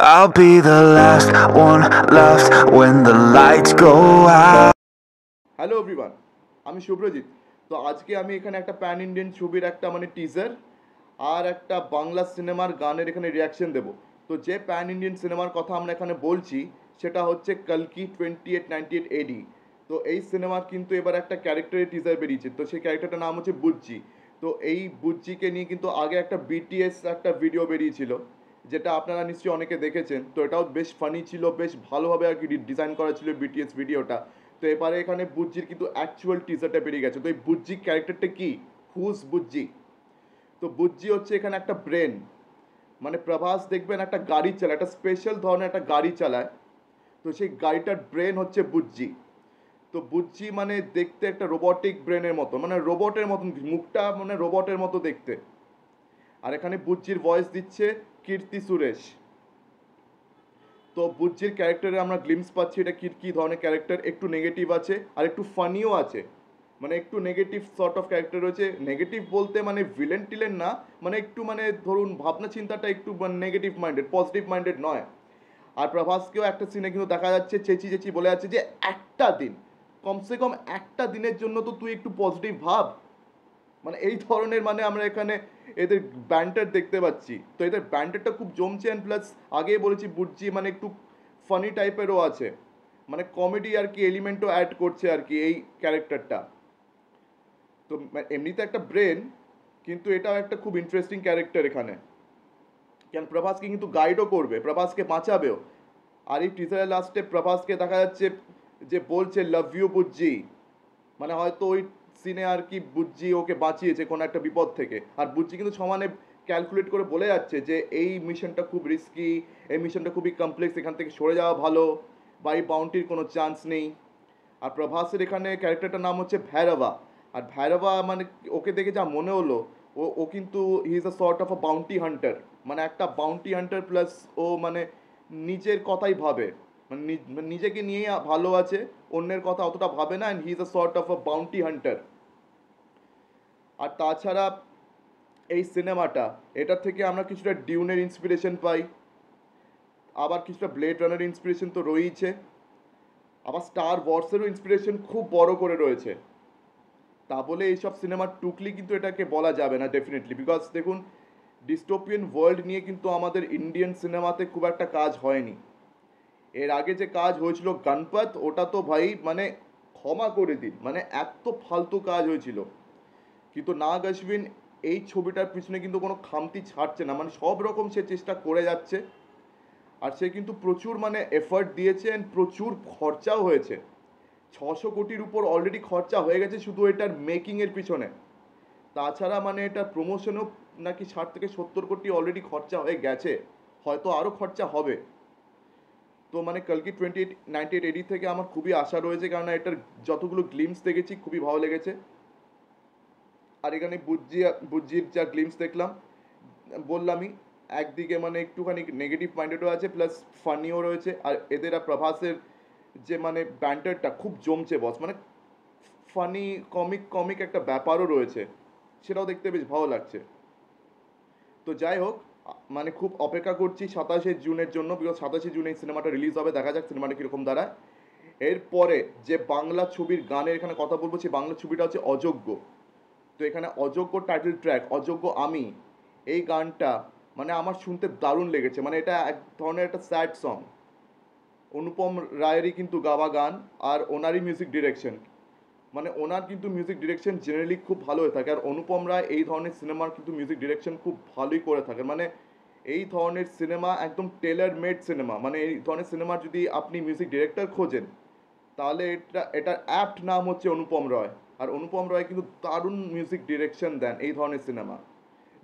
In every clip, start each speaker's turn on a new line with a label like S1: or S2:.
S1: I'll be the last one left when the lights go out.
S2: Hello everyone, আমি শুভ্রজিৎ। তো আজকে আমি এখানে একটা প্যান ইন্ডিয়ান ছবির একটা টিজার আর একটা বাংলা সিনেমার গানের এখানে রিয়াকশন দেব। তো যে প্যান ইন্ডিয়ান সিনেমার কথা আমরা এখানে বলছি সেটা হচ্ছে কালকি 2898 AD। তো এই সিনেমার কিন্তু এবার একটা ক্যারেক্টারের টিজার বেরিয়েছে। তো সেই ক্যারেক্টারটার নাম হচ্ছে বুজ্জি। তো এই বুজ্জিকে নিয়ে কিন্তু আগে একটা বিটিএস একটা ভিডিও বেরিয়েছিল, যেটা আপনারা নিশ্চয়ই অনেকে দেখেছেন। তো এটাও বেশ ফানি ছিল, বেশ ভালোভাবে আর কি ডিজাইন করা ছিল বিটিএস ভিডিওটা। তো এবারে এখানে বুজ্জির কিন্তু অ্যাকচুয়াল টিজারটা বেরিয়ে গেছে। তো এই বুজ্জি ক্যারেক্টারটা কি, হুজ বুজ্জি? তো বুজ্জি হচ্ছে এখানে একটা ব্রেন। প্রভাস দেখবেন একটা গাড়ি চালায়, একটা স্পেশাল ধরনের একটা গাড়ি চালায়। তো সেই গাড়িটার ব্রেন হচ্ছে বুজ্জি। তো বুজ্জি দেখতে একটা রোবটিক ব্রেনের মতো, রোবটের মতন, মুখটা রোবটের মতো দেখতে। আর এখানে বুজ্জির ভয়েস দিচ্ছে কীর্তি সুরেশ। তো বুজ্জির ক্যারেক্টারে আমরা গ্লিমস পাচ্ছি এটা কী ধরনের ক্যারেক্টার। একটু নেগেটিভ আছে আর একটু ফানিও আছে, একটু নেগেটিভ সর্ট অফ ক্যারেক্টার রয়েছে। নেগেটিভ বলতে ভিলেন টিলেন না, একটু ধরুন ভাবনা চিন্তাটা একটু নেগেটিভ মাইন্ডেড, পজিটিভ মাইন্ডেড নয়। আর প্রভাসকেও একটা সিনে কিন্তু দেখা যাচ্ছে চেঁচি চেঁচি বলে যাচ্ছে যে একটা দিন, কমসে কম একটা দিনের জন্য তো তুই একটু পজিটিভ ভাব। এই ধরনের আমরা এখানে এদের ব্যান্টার দেখতে পাচ্ছি। তো এদের ব্যান্টারটা খুব জমছে। অ্যান্ড প্লাস আগেই বলেছি বুজ্জি একটু ফানি টাইপেরও আছে, কমেডি আর কি এলিমেন্টও অ্যাড করছে আর কি এই ক্যারেক্টারটা। তো এমনিতে একটা ব্রেন, কিন্তু এটাও একটা খুব ইন্টারেস্টিং ক্যারেক্টার এখানে। কেন প্রভাসকে কিন্তু গাইডও করবে, প্রভাসকে বাঁচাবেও। আর এই টিজারের লাস্টে প্রভাসকে দেখা যাচ্ছে যে বলছে লাভ ইউ বুজ্জি। হয়তো ওই সিনে আর কি বুজ্জি ওকে বাঁচিয়েছে কোনো একটা বিপদ থেকে। আর বুজ্জি কিন্তু সমানে ক্যালকুলেট করে বলে যাচ্ছে যে এই মিশনটা খুব রিস্কি, এই মিশনটা খুবই কমপ্লেক্স, এখান থেকে সরে যাওয়া ভালো, বা এই বাউন্টির কোনো চান্স নেই। আর প্রভাসের এখানে ক্যারেক্টারটার নাম হচ্ছে ভৈরবা। আর ভৈরবা ওকে দেখে যা মনে হলো, ও কিন্তু হি is a sort of a bounty Hunter. একটা বাউন্টি হান্টার প্লাস ও নিজের কথাই ভাবে, নিজেকে নিয়েই ভালো আছে, অন্যের কথা অতটা ভাবে না। And he is a sort of a bounty hunter. আর তাছাড়া এই সিনেমাটা, এটা থেকে আমরা কিছুটা ডিউনের ইন্সপিরেশন পাই, আবার কিছুটা ব্লেড রানার ইন্সপিরেশন তো রয়েছে, আবার স্টার ওয়ার্সেরও ইন্সপিরেশন খুব বড় করে রয়েছে। তা বলে এইসব সিনেমার টুকলি কিন্তু এটাকে বলা যাবে না ডেফিনেটলি। বিকজ দেখুন, ডিস্টোপিয়ান ওয়ার্ল্ড নিয়ে কিন্তু আমাদের ইন্ডিয়ান সিনেমাতে খুব একটা কাজ হয়নি। এর আগে যে কাজ হয়েছিল গণপত, ওটা তো ভাই ক্ষমা করে দিন, এত ফালতু কাজ হয়েছিল। কিন্তু নাগ অশ্বিন এই ছবিটার পিছনে কিন্তু কোনো খামতি ছাড়ছে না, সব রকম সে চেষ্টা করে যাচ্ছে। আর সে কিন্তু প্রচুর এফার্ট দিয়েছে, অ্যান্ড প্রচুর খরচাও হয়েছে। 600 কোটির উপর অলরেডি খরচা হয়ে গেছে শুধু এটার মেকিংয়ের পিছনে। তাছাড়া এটার প্রমোশনও নাকি 60 থেকে 70 কোটি অলরেডি খরচা হয়ে গেছে, হয়তো আরও খরচা হবে। তো কালকি 2898 AD থেকে আমার খুবই আশা রয়েছে, কারণ এটার যতগুলো গ্লিমস দেখেছি খুবই ভালো লেগেছে। আর এখানে বুজ্জির যা গ্লিমস দেখলাম, বললামই একদিকে একটুখানি নেগেটিভ মাইন্ডেডও আছে, প্লাস ফানিও রয়েছে। আর এদের আর প্রভাসের যে ব্যান্টারটা খুব জমছে বস, ফানি কমিক কমিক একটা ব্যাপারও রয়েছে, সেটাও দেখতে বেশ ভালো লাগছে। তো যাই হোক, খুব অপেক্ষা করছি 27শে জুনের জন্য, বিকজ 27শে জুন এই সিনেমাটা রিলিজ হবে। দেখা যাক সিনেমাটা কীরকম দাঁড়ায়। এরপরে যে বাংলা ছবির গানের এখানে কথা বলবো, সেই বাংলা ছবিটা হচ্ছে অযোগ্য। তো এখানে অযোগ্য টাইটেল ট্র্যাক অযোগ্য আমি, এই গানটা আমার শুনতে দারুণ লেগেছে। এটা এক ধরনের একটা স্যাড সং। অনুপম রায়েরই কিন্তু গাওয়া গান, আর ওনারই মিউজিক ডিরেকশন। ওনার কিন্তু মিউজিক ডিরেকশন জেনারেলি খুব ভালো হয়ে থাকে। আর অনুপম রায় এই ধরনের সিনেমার কিন্তু মিউজিক ডিরেকশন খুব ভালোই করে থাকে। এই ধরনের সিনেমা একদম টেলার মেড সিনেমা। এই ধরনের সিনেমার যদি আপনি মিউজিক ডিরেক্টর খোঁজেন, তাহলে এটার অ্যাপ্ট নাম হচ্ছে অনুপম রয়। আর অনুপম রয় কিন্তু দারুণ মিউজিক ডিরেকশন দেন এই ধরনের সিনেমা।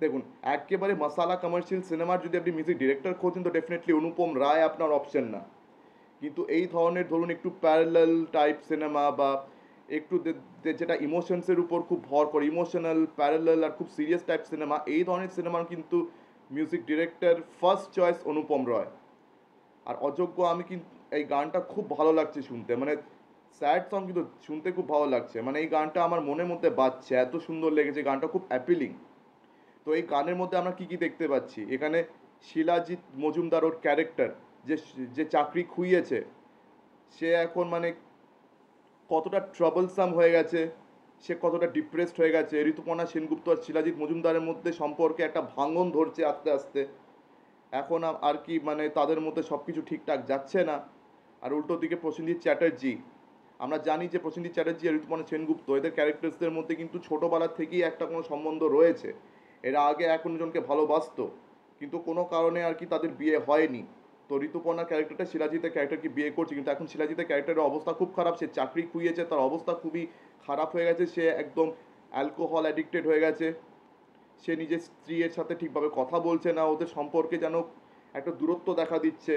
S2: দেখুন, একেবারে মশালা কমার্শিয়াল সিনেমার যদি আপনি মিউজিক ডিরেক্টর খোঁজেন, তো ডেফিনেটলি অনুপম রায় আপনার অপশন না। কিন্তু এই ধরনের ধরুন একটু প্যারালাল টাইপ সিনেমা, বা একটু যেটা ইমোশনসের উপর খুব ভর করে, ইমোশনাল প্যারালাল আর খুব সিরিয়াস টাইপ সিনেমা, এই ধরনের সিনেমার কিন্তু মিউজিক ডিরেক্টর ফার্স্ট চয়েস অনুপম রয়। আর অযোগ্য আমি কিন্তু এই গানটা খুব ভালো লাগছে শুনতে, স্যাড সং কিন্তু শুনতে খুব ভালো লাগছে। এই গানটা আমার মনের মধ্যে বাজছে, এত সুন্দর লেগেছে গানটা, খুব অ্যাপিলিং। তো এই গানের মধ্যে আমরা কি কি দেখতে পাচ্ছি, এখানে শিলাজিৎ মজুমদার ওর ক্যারেক্টার যে যে চাকরি খুইয়েছে, সে এখন মানে কতটা ট্রাবলসাম হয়ে গেছে, সে কতটা ডিপ্রেসড হয়ে গেছে। ঋতুপর্ণা সেনগুপ্ত আর শিলাজিৎ মজুমদারের মধ্যে সম্পর্কে একটা ভাঙন ধরছে আস্তে আস্তে। এখন আর কি মানে তাদের মধ্যে সব কিছু ঠিকঠাক যাচ্ছে না। আর উল্টো দিকে প্রসেনজিৎ চ্যাটার্জি, আমরা জানি যে প্রসেনজিৎ চ্যাটার্জি আর ঋতুপর্ণা সেনগুপ্ত এদের ক্যারেক্টার্সদের মধ্যে কিন্তু ছোটোবেলার থেকেই একটা কোনো সম্বন্ধ রয়েছে। এরা আগে এক অন্যজনকে ভালোবাসতো, কিন্তু কোনো কারণে আর কি তাদের বিয়ে হয়নি। তো ঋতুপর্ণার ক্যারেক্টারটা শিলাজিতের ক্যারেক্টারকে বিয়ে করছে, কিন্তু এখন শিলাজিতের ক্যারেক্টারের অবস্থা খুব খারাপ। সে চাকরি খুইয়েছে, তার অবস্থা খুবই খারাপ হয়ে গেছে, সে একদম অ্যালকোহল অ্যাডিক্টেড হয়ে গেছে। সে নিজের স্ত্রীর সাথে ঠিকভাবে কথা বলছে না, ওদের সম্পর্কে যেন একটা দূরত্ব দেখা দিচ্ছে।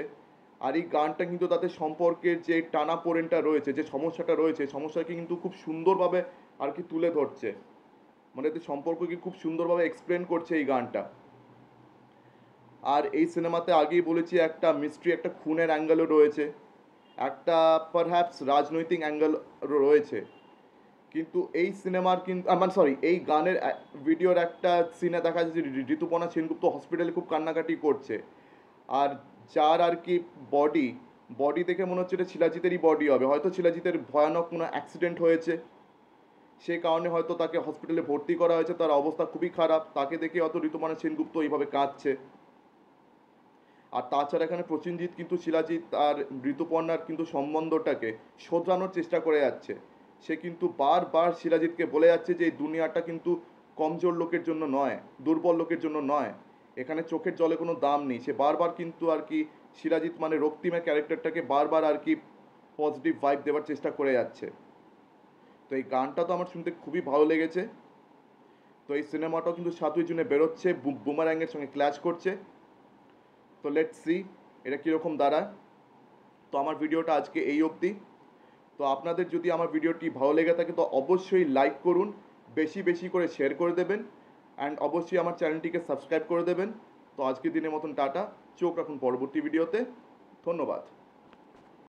S2: আর এই গানটা কিন্তু তাদের সম্পর্কের যে টানাপোড়েনটা রয়েছে, যে সমস্যাটা রয়েছে, সমস্যাকে কিন্তু খুব সুন্দরভাবে আর কি তুলে ধরছে, মানে এদের সম্পর্ককে খুব সুন্দরভাবে এক্সপ্লেন করছে এই গানটা। আর এই সিনেমাতে আগেই বলেছি একটা মিস্ট্রি, একটা খুনের অ্যাঙ্গেলও রয়েছে, একটা পারহ্যাপস রাজনৈতিক অ্যাঙ্গেল রয়েছে। কিন্তু এই সিনেমার কিন্তু মানে সরি এই গানের ভিডিওর একটা সিনে দেখা যাচ্ছে যে ঋতুপর্ণা সেনগুপ্ত হসপিটালে খুব কান্নাকাটি করছে। আর যার আর কি বডি দেখে মনে হচ্ছে এটা শিলাজিতেরই বডি হবে, হয়তো শিলাজিতের ভয়ানক কোনো অ্যাক্সিডেন্ট হয়েছে, সেই কারণে হয়তো তাকে হসপিটালে ভর্তি করা হয়েছে, তার অবস্থা খুবই খারাপ, তাকে দেখে হয়তো ঋতুপর্ণা সেনগুপ্ত এইভাবে কাঁদছে। আর তাছাড়া এখানে প্রসেনজিৎ কিন্তু শিলাজিৎ আর ঋতুপর্ণার কিন্তু সম্বন্ধটাকে শোধরানোর চেষ্টা করে যাচ্ছে। সে কিন্তু বারবার শিলাজিৎকে বলে যাচ্ছে যে এই দুনিয়াটা কিন্তু কমজোর লোকের জন্য নয়, দুর্বল লোকের জন্য নয়, এখানে চোখের জলে কোনো দাম নেই। সে বারবার কিন্তু আর কি শিলাজিৎ মানে রক্তিমের ক্যারেক্টারটাকে বারবার আর কি পজিটিভ ভাইব দেওয়ার চেষ্টা করে যাচ্ছে। তো এই গানটা তো আমার শুনতে খুবই ভালো লেগেছে। তো এই সিনেমাটাও কিন্তু 7ই জুনে বেরোচ্ছে, বুমারাঙ্গের সঙ্গে ক্ল্যাশ করছে। তো লেটস সি এটা কীরকম দাঁড়ায়। তো আমার ভিডিওটা আজকে এই অবধি। তো আপনাদের যদি আমার ভিডিওটি ভালো লেগে থাকে তো অবশ্যই লাইক করুন, বেশি বেশি করে শেয়ার করে দেবেন, অ্যান্ড অবশ্যই আমার চ্যানেলটিকে সাবস্ক্রাইব করে দেবেন। তো আজকের দিনের মতন টাটা, চোখ রাখুন পরবর্তী ভিডিওতে। ধন্যবাদ।